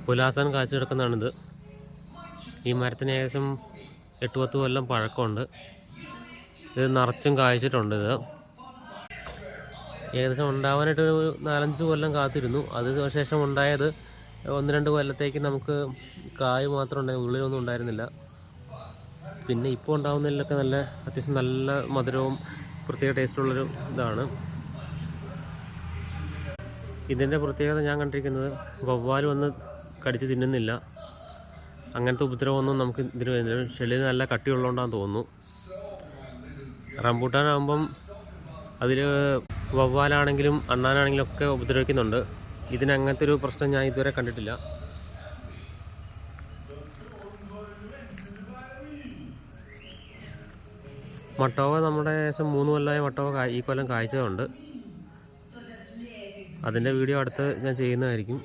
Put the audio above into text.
Pulasan കാഴ്ച കിടക്കുന്നതാണിത്. ഈ മരത്തിന് ഏകദേശം 8-10 കൊല്ലം പഴക്കമുണ്ട്. ഇത് നിറച്ചും കായ്ച്ചിട്ടുണ്ട്. ഇത് ഏകദേശം ഉണ്ടാവാനായിട്ട് 4-5 കൊല്ലം കാത്തിരുന്നു. അതിനുശേഷം ഉണ്ടായത് 1-2 കൊല്ലത്തേക്ക് നമുക്ക് കായ് മാത്രം ഉണ്ടായി, ഉള്ളിലൊന്നും ഉണ്ടായിരുന്നില്ല. പിന്നെ ഇപ്പോൾ ഉണ്ടാകുന്നതിലൊക്കെ അത്യാവശ്യം നല്ല മധുരവും പ്രത്യേക ടേസ്റ്റുള്ളൊരു ഇതാണ്. ഇതിൻ്റെ പ്രത്യേകത ഞാൻ കണ്ടിരിക്കുന്നത് വവ്വാൽ വന്ന് കടിച്ച് തിന്നുന്നില്ല. അങ്ങനത്തെ ഉപദ്രവമൊന്നും നമുക്ക് ഇതിന് വരുന്നില്ല. ചെളിയിൽ നല്ല കട്ടിയുള്ളതുകൊണ്ടാണെന്ന് തോന്നുന്നു. റംബൂട്ടാനാകുമ്പം അതിൽ വവ്വാലാണെങ്കിലും അണ്ണാനാണെങ്കിലും ഒക്കെ ഉപദ്രവിക്കുന്നുണ്ട്. ഇതിനങ്ങനത്തെ ഒരു പ്രശ്നം ഞാൻ ഇതുവരെ കണ്ടിട്ടില്ല. മട്ടോവ നമ്മുടെ ഏകദേശം 3 കൊല്ലമായ മട്ടോവ ഈ കൊല്ലം കായ്ച്ചതുണ്ട്. അതിൻ്റെ വീഡിയോ അടുത്ത് ഞാൻ ചെയ്യുന്നതായിരിക്കും.